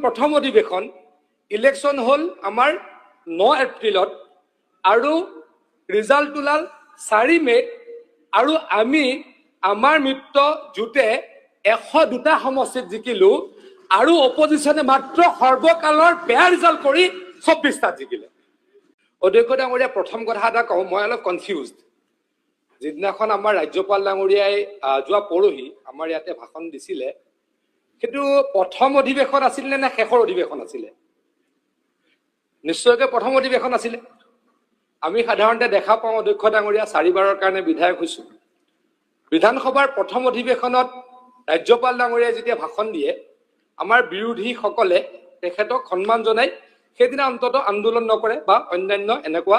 প্ৰথম অধিৱেশন ইলেকশ্যন হ'ল আমাৰ 9 এপ্ৰিলত আৰু ৰিজাল্ট ওলাল 4 মে'ত আৰু আমি আমাৰ মিত্ৰ জোটে 102টা সমষ্টিত জিকিলো আৰু অপজিশ্যনে মাত্ৰ সৰ্বকালৰ বেয়া ৰিজাল্ট কৰি 24টাত জিকিলে অধ্যক্ষ ডাঙৰীয়া প্ৰথম কথা এটা কওঁ মই অলপ কনফিউজড যিদিনাখন আমাৰ ৰাজ্যপাল ডাঙৰীয়াই যোৱা পৰহি আমাৰ ইয়াতে ভাষণ দিছিলে কিন্তু প্ৰথম অধিৱেশন আছিল নে শেষৰ অধিৱেশন আছিল নিশ্চয়কৈ প্ৰথম অধিৱেশন আছিল আমি সাধাৰণতে দেখা পাওঁ অধ্যক্ষ ডাঙৰীয়া 4 বাৰৰ কাৰণে বিধায়ক হৈছো বিধানসভাৰ প্ৰথম অধিৱেশনত ৰাজ্যপাল ডাঙৰীয়াই যেতিয়া ভাষণ দিয়ে আমাৰ বিৰোধীসকলে তেখেতক সন্মান জনাই সেইদিনা অন্তত আন্দোলন নকৰে বা অন্যান্য এনেকুৱা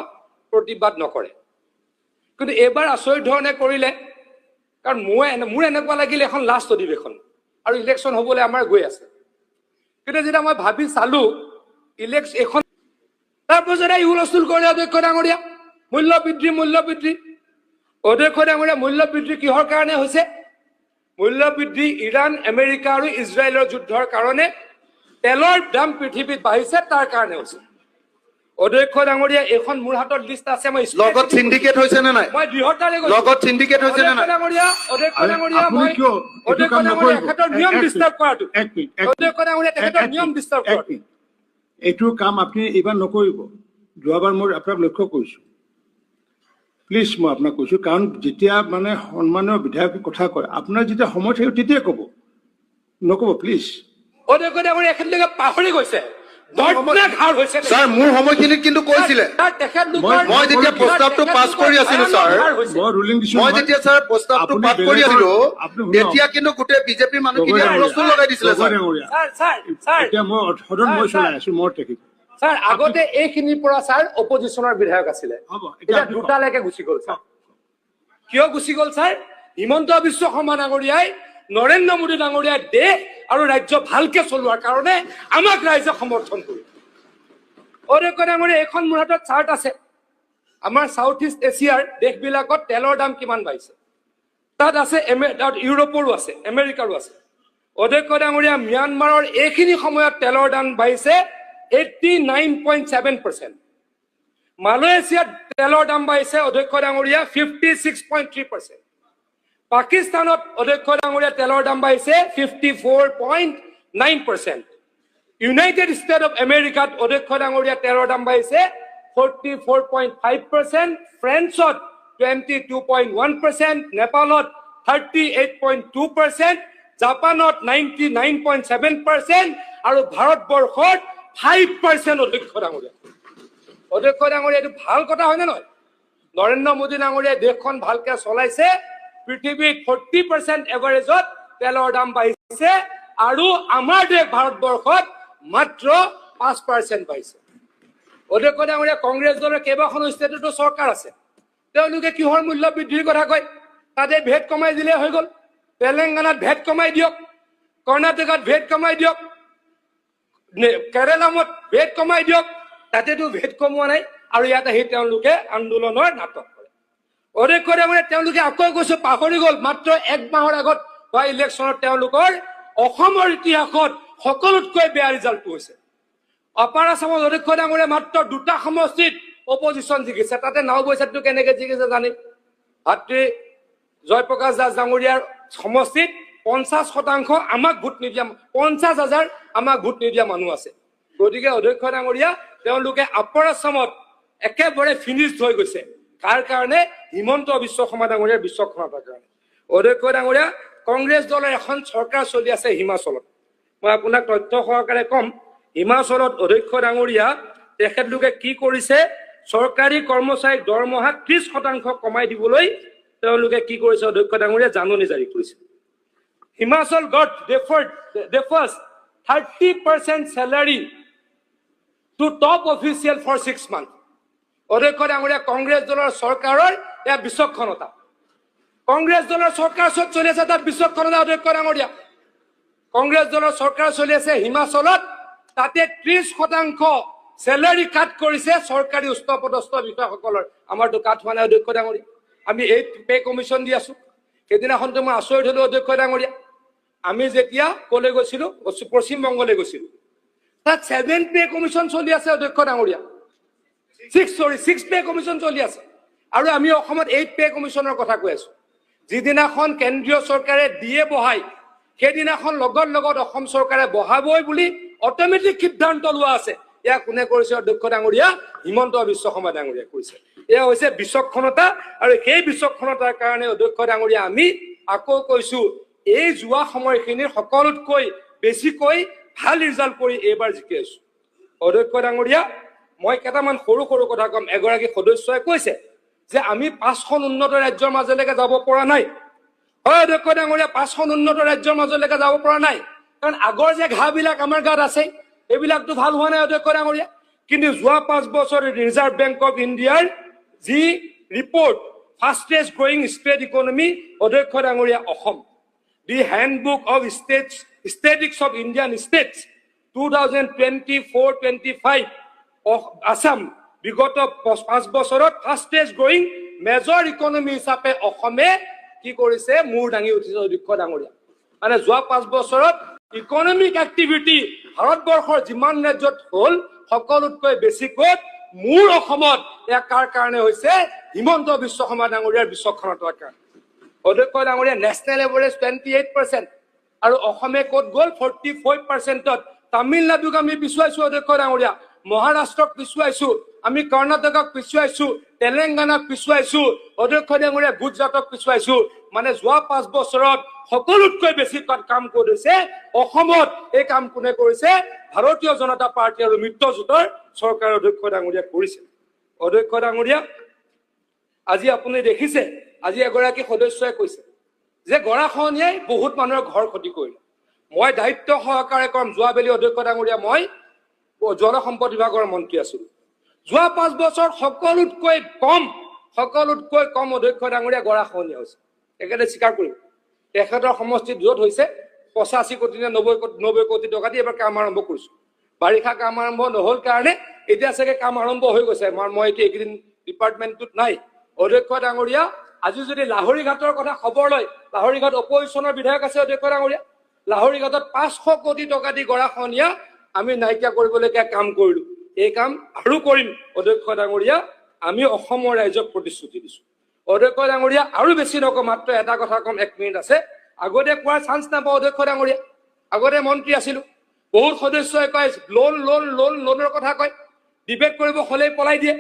প্ৰতিবাদ নকৰে কিন্তু এবাৰ আচৰিত ধৰণে কৰিলে কাৰণ মোৰ এনেকুৱা লাগিল এখন লাষ্ট অধিৱেশন আৰু ইলেকশ্যন হ'বলৈ আমাৰ গৈ আছে কিন্তু যেতিয়া মই ভাবি চালো ইলেকশ্যন এখন তাৰপিছত এই হুলস্থুল কৰিলে অধ্যক্ষ ডাঙৰীয়া মূল্য বৃদ্ধি অধ্যক্ষ ডাঙৰীয়া মূল্য বৃদ্ধি কিহৰ কাৰণে হৈছে মূল্য বৃদ্ধি ইৰাণ আমেৰিকা আৰু ইজৰাইলৰ যুদ্ধৰ কাৰণে তেলৰ দাম পৃথিৱীত বাঢ়িছে তাৰ কাৰণে হৈছে অধ্যক্ষ ডাঙৰীয়া এখন মোৰ হাতত লিষ্ট আছে মই লগত সিন্ডিকেট হৈছে নে নাই মই দৃঢ়তাৰে কৈছো লগত সিন্ডিকেট হৈছে নে নাই অধ্যক্ষ ডাঙৰীয়া মই অধ্যক্ষ ডাঙৰীয়া তেখেতৰ নিয়ম ডিষ্টাৰ্ব কৰাটো অধ্যক্ষ ডাঙৰীয়া তেখেতৰ নিয়ম ডিষ্টাৰ্ব কৰাটো এইটো কাম আপুনি এইবাৰ নকৰিব যোৱাবাৰ মই আপোনাক লক্ষ্য কৰিছো প্লিজ মই আপোনাক কৈছো কাৰণ যেতিয়া মানে সন্মানীয় বিধায়কে কথা কয় আপোনাৰ যেতিয়া সময় থাকিব তেতিয়া ক'ব নক'ব প্লিজ অধ্যক্ষ ডাঙৰীয়া এখেতলৈকে পাহৰি গৈছে স্যাৰ মোৰ সময়খিনিত কিন্তু কৈছিলে মই যেতিয়া প্ৰস্তাৱটো পাছ কৰি আছিলো স্যাৰ মই যেতিয়া স্যাৰ প্ৰস্তাৱটো পাছ কৰি আছিলো তেতিয়া কিন্তু গোটেই বিজেপি মানুহখিনিয়ে হুলস্থুল লগাই দিছিলে স্যাৰ আগতে এইখিনিৰ পৰা স্যাৰ অপজিশ্যনৰ বিধায়ক আছিলে এতিয়া দুটালৈকে গুচি গ'ল স্যাৰ কিয় গুচি গ'ল স্যাৰ হিমন্ত বিশ্ব শৰ্মা ডাঙৰীয়াই নৰেন্দ্ৰ মোদী ডাঙৰীয়াই দেশ আৰু ৰাজ্য ভালকে চলোৱাৰ কাৰণে আমাক ৰাইজে সমৰ্থন কৰে অধ্যক্ষ ডাঙৰীয়া এখন মোৰ হাতত চাৰ্ট আছে আমাৰ সাউথ ইষ্ট এছিয়াৰ দেশবিলাকত তেলৰ দাম কিমান বাঢ়িছে তাত আছে ইউৰোপৰো আছে আমেৰিকাৰো আছে অধ্যক্ষ ডাঙৰীয়া ম্যানমাৰৰ এইখিনি সময়ত তেলৰ দাম বাঢ়িছে 89.7%. মালয়েছিয়াত তেলৰ দাম বাঢ়িছে অধ্যক্ষ ডাঙৰীয়া 56.3%. পাকিস্তানত অধ্যক্ষ ডাঙৰীয়া তেলৰ দাম বাঢ়িছে 54.9%. ইউনাইটেড ষ্টেট অফ আমেৰিকাত অধ্যক্ষ ডাঙৰীয়া তেলৰ দাম বাঢ়িছে 44.5%. ফ্ৰান্সত 22.1%. নেপালত 38.2%. জাপানত 99.7% আৰু ভাৰতবৰ্ষত 5% অধ্যক্ষ ডাঙৰীয়া এইটো ভাল কথা হয় নে নহয় নৰেন্দ্ৰ মোদী ডাঙৰীয়া দেশখন ভালকে চলাইছে পৃথিৱীত 40% এভাৰেজত তেলৰ দাম বাঢ়িছে আৰু আমাৰ দেশ ভাৰতবৰ্ষত মাত্ৰ 5% বাঢ়িছে অধ্যক্ষ ডাঙৰীয়া কংগ্ৰেছ দলৰ কেইবাখন ষ্টেটতো চৰকাৰ আছে তেওঁলোকে কিহৰ মূল্য বৃদ্ধিৰ কথা কয় তাতে ভেট কমাই দিলে হৈ গ'ল তেলেংগানাত ভেট কমাই দিয়ক কৰ্ণাটকত ভেট কমাই দিয়ক কেৰালাত ভেট কমাই দিয়ক তাতেতো ভেট কমোৱা নাই আৰু ইয়াত আহি তেওঁলোকে আন্দোলনৰ নাটক কৰে অধ্যক্ষ ডাঙৰীয়া তেওঁলোকে আকৌ কৈছে পাহৰি গ'ল মাত্ৰ 1 মাহৰ আগত হোৱা ইলেকশ্যনত তেওঁলোকৰ অসমৰ ইতিহাসত সকলোতকৈ বেয়া ৰিজাল্ট হৈছে আপাৰ আসামত অধ্যক্ষ ডাঙৰীয়া মাত্ৰ 2টা সমষ্টিত অপজিশ্যন জিকিছে তাতে নাও বৈচাটো কেনেকৈ জিকিছে জানি ভাতৃ জয়প্ৰকাশ দাস ডাঙৰীয়াৰ সমষ্টিত 50% আমাক ভোট নিদিয়া 50,000 আমাক ভোট নিদিয়া মানুহ আছে গতিকে অধ্যক্ষ ডাঙৰীয়া তেওঁলোকে আপাৰ আসামত একেবাৰে ফিনিশ্ড হৈ গৈছে কাৰ কাৰণে হিমন্ত বিশ্ব শৰ্মা ডাঙৰীয়াৰ বিশ্বক্ষণতাৰ কাৰণে অধ্যক্ষ ডাঙৰীয়া কংগ্ৰেছ দলৰ এখন চৰকাৰ চলি আছে হিমাচলত মই আপোনাক তথ্য সহকাৰে কম হিমাচলত অধ্যক্ষ ডাঙৰীয়া তেখেতলোকে কি কৰিছে চৰকাৰী কৰ্মচাৰীক দৰমহা 30% কমাই দিবলৈ তেওঁলোকে কি কৰিছে অধ্যক্ষ ডাঙৰীয়া জাননী জাৰি কৰিছে Himachal got defers 30% salary to top official for 6 months. অধ্যক্ষ ডাঙৰীয়া কংগ্ৰেছ দলৰ চৰকাৰৰ এয়া বিচক্ষণতা কংগ্ৰেছ দলৰ চৰকাৰ চলি আছে তাত বিচক্ষণতা অধ্যক্ষ ডাঙৰীয়া কংগ্ৰেছ দলৰ চৰকাৰ চলি আছে হিমাচলত তাতে 30% চেলাৰী কাট কৰিছে চৰকাৰী উচ্চপদস্থ বিষয়াসকলৰ আমাৰতো কাট হোৱা নাই অধ্যক্ষ ডাঙৰীয়া আমি এই পে কমিশ্যন দি আছো সেইদিনাখনতো মই আচৰিত হলো অধ্যক্ষ ডাঙৰীয়া আমি যেতিয়া কলে গৈছিলো পশ্চিম বংগলৈ গৈছিলো তাত 7 পে কমিশ্যন চলি আছে অধ্যক্ষ ডাঙৰীয়া, 6 পে কমিশ্যন চলি আছে। আৰু আমি অসমত 8 পে কমিশ্যনৰ কথা কৈ আছো। যিদিনাখন কেন্দ্ৰীয় চৰকাৰে দিয়ে বহাই সেইদিনাখন লগত লগত অসম চৰকাৰে বহাবই বুলি অট'মেটিক সিদ্ধান্ত লোৱা আছে। এয়া কোনে কৰিছে অধ্যক্ষ ডাঙৰীয়া? হিমন্ত বিশ্ব শৰ্মা ডাঙৰীয়াই কৰিছে। এয়া হৈছে বিচক্ষণতা, আৰু সেই বিচক্ষণতাৰ কাৰণে অধ্যক্ষ ডাঙৰীয়া আমি আকৌ কৈছো, এই যোৱা সময়খিনিৰ সকলোতকৈ বেছিকৈ ভাল ৰিজাল্ট কৰি এইবাৰ জিকি আছো। অধ্যক্ষ ডাঙৰীয়া, মই কেইটামান সৰু সৰু কথা কম। এগৰাকী সদস্যই কৈছে যে আমি 5খন উন্নত ৰাজ্যৰ মাজলৈকে যাব পৰা নাই। হয় অধ্যক্ষ ডাঙৰীয়া, 5খন উন্নত ৰাজ্যৰ মাজলৈকে যাব পৰা নাই, কাৰণ আগৰ যে ঘাঁহবিলাক আমাৰ গাত আছে এইবিলাকতো ভাল হোৱা নাই অধ্যক্ষ ডাঙৰীয়া। কিন্তু যোৱা 5 বছৰ ৰিজাৰ্ভ বেংক অফ ইণ্ডিয়াৰ যি report, fastest growing state economy, অধ্যক্ষ ডাঙৰীয়া Assam, the handbook of statistics of Indian states 2024-25, Assam বিগত 5 বছৰত ফাষ্টেষ্ট গ্ৰয়িং মেজৰ ইকনমি হিচাপে অসমে কি কৰিছে? মূৰ দাঙি উঠিছে অধ্যক্ষ ডাঙৰীয়া। মানে যোৱা 5 বছৰত ইকনমিক এক্টিভিটি ভাৰতবৰ্ষৰ যিমান ৰাজ্যত হ'ল সকলোতকৈ বেছিকৈ মূৰ অসমত। ইয়াৰ কাৰ কাৰণে হৈছে? হিমন্ত বিশ্ব শৰ্মা ডাঙৰীয়াৰ বিচক্ষণতাৰ কাৰণে। অধ্যক্ষ ডাঙৰীয়া, নেশ্যনেল এভাৰেজ 28%, আৰু অসমে ক'ত গ'ল? 45%। তামিলনাডুক আমি পিছুৱাইছো অধ্যক্ষ ডাঙৰীয়া, মহাৰাষ্ট্ৰক পিছুৱাইছো, আমি কৰ্ণাটকক পিছুৱাইছো, তেলেংগানাক পিছুৱাইছো অধ্যক্ষ ডাঙৰীয়া, গুজৰাটক পিছুৱাইছো। মানে যোৱা 5 বছৰত সকলোতকৈ বেছি কাম কৰিছে অসমত। এই কাম কোনে কৰিছে? ভাৰতীয় জনতা পাৰ্টি আৰু মিত্ৰজোঁটৰ চৰকাৰ অধ্যক্ষ ডাঙৰীয়া কৰিছে। অধ্যক্ষ ডাঙৰীয়া, আজি আপুনি দেখিছে, আজি এগৰাকী সদস্যই কৈছে যে গৰাখহনীয়াই বহুত মানুহৰ ঘৰ ক্ষতি কৰিলে। মই দায়িত্ব সহকাৰে কম, যোৱাবেলি অধ্যক্ষ ডাঙৰীয়া মই জলসম্পদ বিভাগৰ মন্ত্ৰী আছিলো। যোৱা 5 বছৰ সকলোতকৈ কম অধ্যক্ষ ডাঙৰীয়া গৰাখহনীয়া হৈছে। একেবাৰে স্বীকাৰ কৰিম, তেখেতৰ সমষ্টিত য'ত হৈছে 85 কোটি নে 90 কোটি টকা দি এবাৰ কাম আৰম্ভ কৰিছো। বাৰিষা কাম আৰম্ভ নহ'ল কাৰণে এতিয়া চাগে কাম আৰম্ভ হৈ গৈছে। মই এতিয়া এইকেইদিন ডিপাৰ্টমেণ্টটোত নাই। অধ্যক্ষ ডাঙৰীয়া, আজি যদি লাহৰীঘাটৰ কথা খবৰ লয়, লাহৰীঘাট অপজিশ্যনৰ বিধায়ক আছে অধ্যক্ষ ডাঙৰীয়া, লাহৰীঘাটত 500 কোটি টকা দি গৰাখহনীয়া আমি নাইকিয়া কৰিবলৈকে কাম কৰিলো। এই কাম আৰু কৰিম অধ্যক্ষ ডাঙৰীয়া, আমি অসমৰ ৰাইজক প্ৰতিশ্ৰুতি দিছো। অধ্যক্ষ ডাঙৰীয়া, আৰু বেছি নকওঁ, মাত্ৰ এটা কথা কম, 1 মিনিট আছে। আগতে কোৱাৰ চান্স নাপাওঁ অধ্যক্ষ ডাঙৰীয়া, আগতে মন্ত্ৰী আছিলো। বহুত সদস্যই কয় লোনৰ কথা কয়, ডিবেট কৰিব হ'লেই পলাই দিয়ে।